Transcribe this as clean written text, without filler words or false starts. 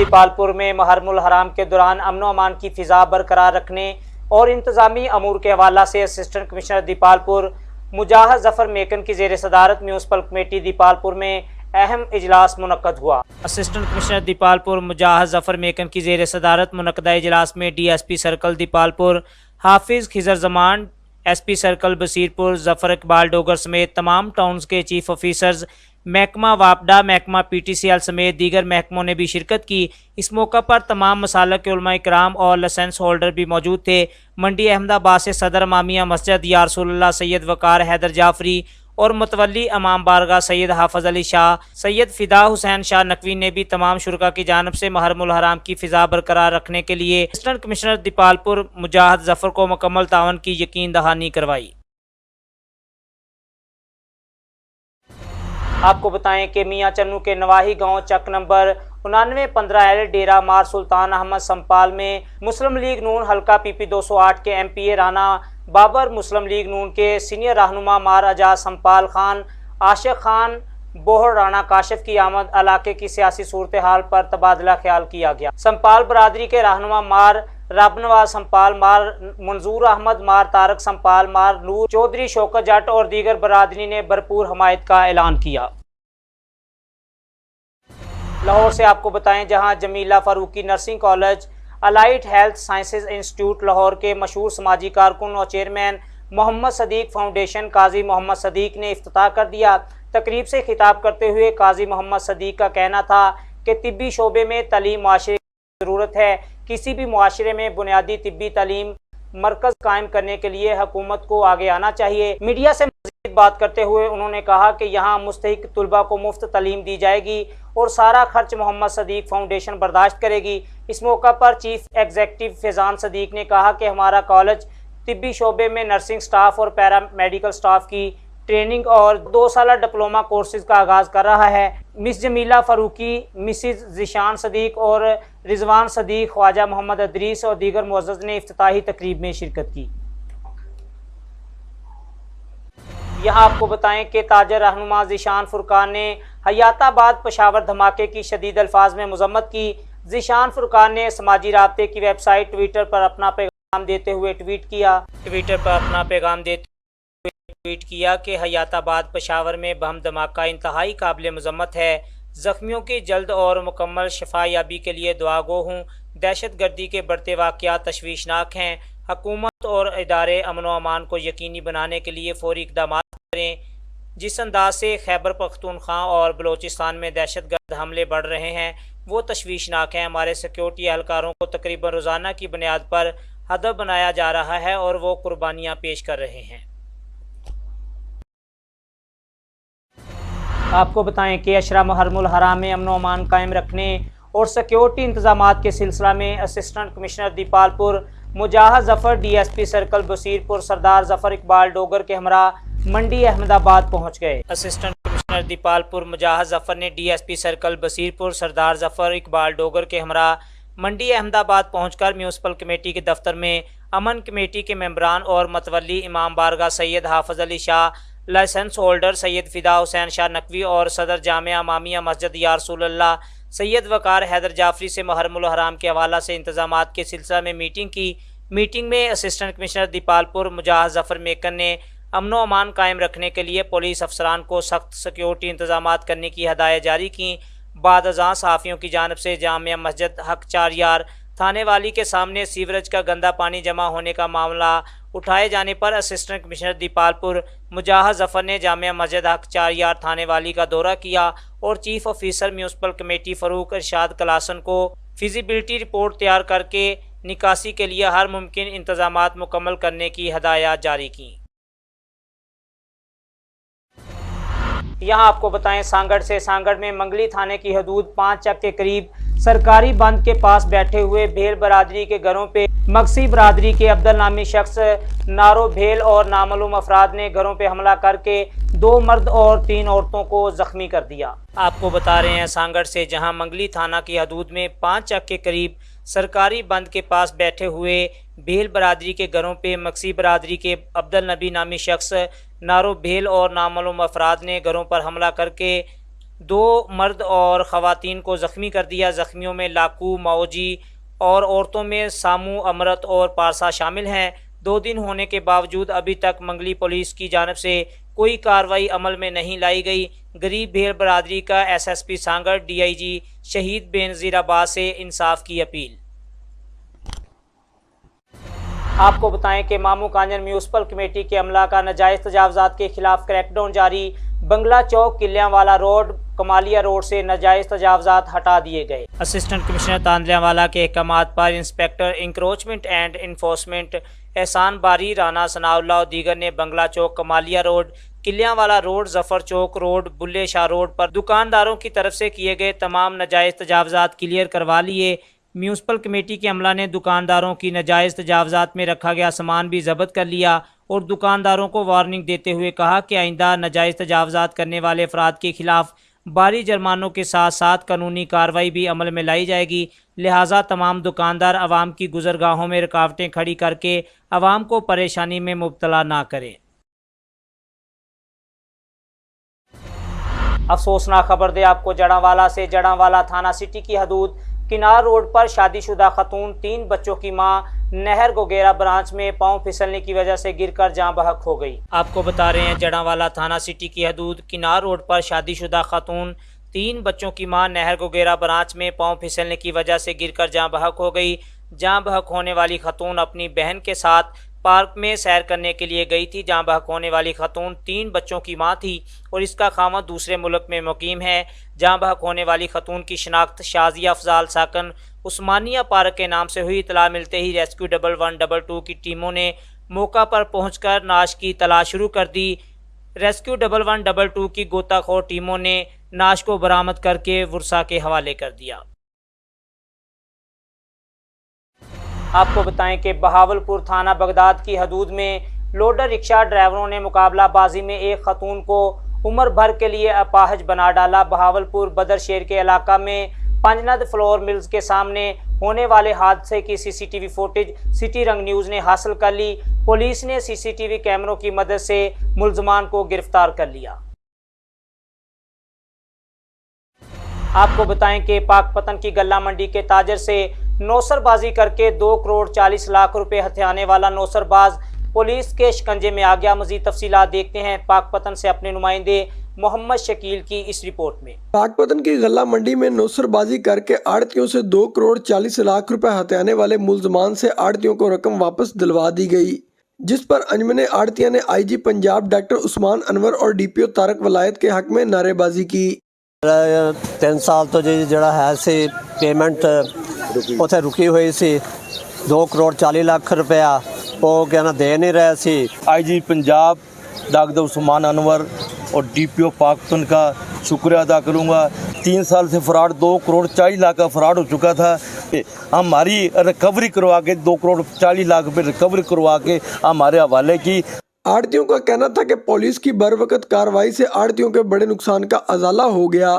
दीपालपुर में मुहर्रमुल हराम के दौरान अमन व अमान की फिजा बरकरार रखने और इंतजामी अमूर के हवाला से असिस्टेंट कमिश्नर दीपालपुर मुजाहिद जफर मेकन की ज़ेर सदारत म्यूनसिपल कमेटी दीपालपुर में अहम इजलास मुनक्कद हुआ। असिस्टेंट कमिश्नर दीपालपुर मुजाहिद जफर मेकन की ज़ेर सदारत मुनक्कदा इजलास में DSP सर्कल दीपालपुर हाफिज़ खिजर जमान, SP सर्कल बसीरपुर जफर इकबाल डोगर समेत तमाम टाउन्स के चीफ ऑफिसर्स, महकमा वापडा, महकमा PTCL समेत दीगर महकमों ने भी शिरकत की। इस मौका पर तमाम मसालक के उलमा इकराम और लाइसेंस होल्डर भी मौजूद थे। मंडी अहमदाबाद से सदर मामिया मस्जिद या रसूलुल्लाह सैयद वकार हैदर जाफरी और मुतवल्ली इमाम बारगाह सैयद हाफिज अली शाह, सैयद फिदा हुसैन शाह नकवी ने भी तमाम शुरका की जानिब से मुहर्रमुल हराम की फिजा बरकरार रखने के लिए असिस्टेंट कमिश्नर दीपालपुर मुजाहिद जफर को मुकम्मल तावन की यकीन दहानी करवाई। आपको बताएं कि मियाँ चन्नू के नवाही गांव चक नंबर 9915L डेरा मार सुल्तान अहमद संपाल में मुस्लिम लीग नून हल्का PP 208 के MPA राना बाबर, मुस्लिम लीग नून के सीनियर रहनुमा मार अजाज संपाल खान, आशिक खान बोहर राना काशिफ की आमद इलाके की सियासी सूरत हाल पर तबादला ख्याल किया गया। संपाल बरादरी के रहनुमा मार रबनवाज संपाल, मार मंजूर अहमद, मार तारक संपाल, मार नूर चौधरी, शौकत जट और दीगर बरादरी ने भरपूर हमायत का ऐलान किया। लाहौर से आपको बताएं, जहां Jamila Farooqui nursing college, allied health sciences institute Lahore के मशहूर समाजी कारकुन और चेयरमैन मोहम्मद सदीक फाउंडेशन काजी मोहम्मद सदीक ने इफ्तिताह कर दिया। तकरीब से खिताब करते हुए काजी मोहम्मद सदीक का कहना था कि तिब्बी शोबे में तालीम मुआशरे की ज़रूरत है। किसी भी मुआशरे में बुनियादी तिब्बी तालीम मरकज़ कायम करने के लिए हुकूमत को आगे आना चाहिए। मीडिया से मज़ीद बात करते हुए उन्होंने कहा कि यहाँ मुस्तहिक तलबा को मुफ्त तालीम दी जाएगी और सारा खर्च मोहम्मद सदीक फाउंडेशन बर्दाश्त करेगी। इस मौका पर चीफ एग्जीक्यूटिव फैज़ान सदीक ने कहा कि हमारा कॉलेज तिब्बी शोबे में नर्सिंग स्टाफ और पैरा मेडिकल स्टाफ की ट्रेनिंग और 2 साला डिप्लोमा कोर्सेज का आगाज़ कर रहा है। मिस जमीला फारूकी, मिसिज ज़िशान सदीक और रिजवान सदीक, ख्वाजा मोहम्मद अदरीस और दीगर मुअज़्ज़ज़ ने इफ्तिताही तकरीब में शिरकत की। यहाँ आपको बताएं कि ताजर रहनुमा ज़िशान फुरकान ने हयाताबाद पेशावर धमाके की शदीद अल्फाज में मज़म्मत की। ज़िशान फुरकान ने समाजी राब्ते की वेबसाइट ट्विटर पर अपना पैगाम देते हुए ट्वीट किया कि हयाताबाद पेशावर में बम धमाका इंतहाई काबिल मज़म्मत है। ज़ख्मियों की जल्द और मुकम्मल शफा याबी के लिए दुआ गो हूँ। दहशत गर्दी के बढ़ते वाक़यात तशवीशनाक हैं। हुकूमत और इदारे अमन व अमान को यकीनी बनाने के लिए फ़ौरी इक़दाम करें। जिस अंदाज से खैबर पख्तूनख्वा और बलोचिस्तान में दहशत गर्द हमले बढ़ रहे हैं वो तशवीशनाक हैं। हमारे सिक्योरिटी एहलकारों को तकरीबन रोज़ाना की बुनियाद पर हदफ बनाया जा रहा है और वो कुर्बानियाँ पेश कर रहे हैं। आपको बताएं कि अशरा मुहर्रमुल हराम में अमन व अमान कायम रखने और सिक्योरिटी इंतजामात के सिलसिला में असिस्टेंट कमिश्नर दीपालपुर मुजाहिद जफर DSP सर्कल बसीरपुर सरदार जफर इकबाल डोगर के हमरा मंडी अहमदाबाद पहुंच गए। असिस्टेंट कमिश्नर दीपालपुर मुजाहिद जफर ने DSP सर्कल बसीरपुर सरदार जफर इकबाल डोगर के हमरा मंडी अहमदाबाद पहुंचकर म्यूनसिपल कमेटी के दफ्तर में अमन कमेटी के मेंबरान और मतवल्ली इमाम बारगाह सैयद हाफिज अली शाह, लाइसेंस होल्डर सैयद फिदा हुसैन शाह नकवी और सदर जामिया मामिया मस्जिद या रसूलुल्लाह सैयद वकार हैदर जाफरी से मुहर्रमुल हराम के हवाला से इंतजामात के सिलसिला में मीटिंग की। मीटिंग में असिस्टेंट कमिश्नर दीपालपुर मुजाहिद जफर मेकन ने अमन व अमान कायम रखने के लिए पुलिस अफसरान को सख्त सिक्योरिटी इंतजामात करने की हदायत जारी की। बाद अज़ां सहाफ़ियों की जानिब से जामिया मस्जिद हक 4 यार थाने वाली के सामने सीवरेज का गंदा पानी जमा होने का मामला उठाए जाने पर असिस्टेंट कमिश्नर दीपालपुर मुजाहिद जफर ने जामिया मस्जिद हक 4 यार थाने वाली का दौरा किया और chief officer municipal committee Farooq Irshad कलासन को फिजिबिलिटी रिपोर्ट तैयार करके निकासी के लिए हर मुमकिन इंतजामात मुकम्मल करने की हदायत जारी की। यहाँ आपको बताएं, सांगड़ से सांगड़ में मंगली थाने की हदूद 5 चक के करीब सरकारी बंद के पास बैठे हुए भेल बरादरी के घरों पे मक्सी बरादरी के अब्दुल नामी शख्स नारो भेल और नामालूम अफराद ने घरों पे हमला करके 2 मर्द और 3 औरतों को जख्मी कर दिया। आपको बता रहे हैं सांगड़ से, जहां मंगली थाना की हदूद में 5 चक के करीब सरकारी बंद के पास बैठे हुए भेल बरादरी के घरों पे मक्सी बरादरी के अब्दुल नबी नामी शख्स नारो भेल और नामालूम अफराद ने घरों पर हमला करके 2 مرد اور خواتین کو زخمی کر دیا۔ زخمیوں میں لاکو ماوجی اور عورتوں میں سامو امرت اور پارسا شامل ہیں۔ 2 دن ہونے کے باوجود ابھی تک منگلی پولیس کی جانب سے کوئی کارروائی عمل میں نہیں لائی گئی۔ غریب بھیل برادری کا S S P Sanghar D I G شہید بے نظیر عباس سے انصاف کی اپیل۔ آپ کو بتائیں کہ مامو کانجن میونسپل کمیٹی کے عملہ کا ناجائز تجاوزات کے خلاف کریک ڈاؤن جاری۔ بنگلہ چوک قلیاں والا روڈ کمالیہ روڈ سے ناجائز تجاوزات ہٹا دیے گئے۔ اسسٹنٹ کمشنر تاندلیاں والا کے احکامات پر انسپیکٹر انکروچمنٹ اینڈ انفورسمنٹ احسان باری، رانا ثناء اللہ اور دیگر نے بنگلہ چوک کمالیہ روڈ، قلیاں والا روڈ، ظفر چوک روڈ، بلے شاہ روڈ پر دکانداروں کی طرف سے کیے گئے تمام ناجائز تجاوزات کلیئر کروا لیے۔ میونسپل کمیٹی کے عملہ نے دکانداروں کی ناجائز تجاوزات میں رکھا گیا سامان بھی ضبط کر لیا اور دکانداروں کو وارننگ دیتے ہوئے کہا کہ آئندہ ناجائز تجاوزات کرنے والے افراد کے خلاف بھاری جرمانوں کے ساتھ ساتھ قانونی کارروائی بھی عمل میں لائی جائے گی، لہٰذا تمام دکاندار عوام کی گزرگاہوں میں رکاوٹیں کھڑی کر کے عوام کو پریشانی میں مبتلا نہ کریں۔ افسوسناک خبر دے آپ کو جڑاوالا سے۔ جڑاوالا تھانہ سٹی کی حدود کنار روڈ پر شادی شدہ خاتون 3 بچوں کی ماں نہر گوگیرا برانچ میں پاؤں پھسلنے کی وجہ سے گر کر جاں بحق ہو گئی۔ آپ کو بتا رہے ہیں جڑاوالا تھانہ سٹی کی حدود کنار روڈ پر شادی شدہ خاتون 3 بچوں کی ماں نہر گوگیرا برانچ میں پاؤں پھسلنے کی وجہ سے گر کر جاں بحق ہو گئی۔ جاں بحق ہونے والی خاتون اپنی بہن کے ساتھ پارک میں سیر کرنے کے لیے گئی تھی۔ جاں بحق ہونے والی خاتون 3 بچوں کی ماں تھی اور اس کا خاوند دوسرے ملک میں مقیم ہے۔ جاں بحق ہونے والی خاتون کی شناخت شازیہ افضال ساکن عثمانیہ پارک کے نام سے ہوئی۔ اطلاع ملتے ہی ریسکیو 1122 کی ٹیموں نے موقع پر پہنچ کر نعش کی تلاش شروع کر دی۔ ریسکیو 1122 کی غوطہ خور ٹیموں نے نعش کو برآمد کر کے ورثاء کے حوالے کر دیا۔ آپ کو بتائیں کہ بہاولپور تھانہ بغداد کی حدود میں لوڈر رکشہ ڈرائیوروں نے مقابلہ بازی میں ایک خاتون کو عمر بھر کے لیے اپاہج بنا ڈالا۔ بہاولپور بدر شیر کے علاقہ میں پنجند فلور ملز کے سامنے ہونے والے حادثے کی C C T V footage city رنگ نیوز نے حاصل کر لی۔ پولیس نے سی سی ٹی وی کیمروں کی مدد سے ملزمان کو گرفتار کر لیا۔ آپ کو بتائیں کہ پاک پتن کی گلہ منڈی کے تاجر سے نوسر بازی کر کے 2 کروڑ 40 لاکھ روپے ہتھیانے والا نوسر باز پولیس کے شکنجے میں آ گیا۔ مزید تفصیلات دیکھتے ہیں پاک پتن سے اپنے نمائندے محمد شکیل کی اس رپورٹ میں۔ پاک پتن کی غلہ منڈی میں نوسر بازی کر کے آڑتیوں سے 2 کروڑ 40 لاکھ روپے ہتھیانے والے ملزمان سے آڑتیوں کو رقم واپس دلوا دی گئی، جس پر انجمن آڑتیہ نے آئی جی پنجاب ڈاکٹر عثمان انور اور ڈی پی او طارق ولایت کے حق میں نعرے بازی کی۔ 3 سال تو جڑا ہے سی پیمنٹ اتنے رکی ہوئی سی 2 کروڑ 40 لاکھ روپیہ وہ کہنا دے نہیں رہے سی۔ آئی جی پنجاب ڈاکٹر عثمان انور اور ڈی پی او پاکستان کا شکریہ ادا کروں گا۔ 3 سال سے فراڈ 2 کروڑ 40 لاکھ کا فراڈ ہو چکا تھا۔ ہماری ریکوری کروا کے 2 کروڑ 40 لاکھ روپے ریکوری کروا کے ہمارے حوالے کی۔ آڑتیوں کا کہنا تھا کہ پولیس کی بروقت کارروائی سے آڑتیوں کے بڑے نقصان کا ازالہ ہو گیا۔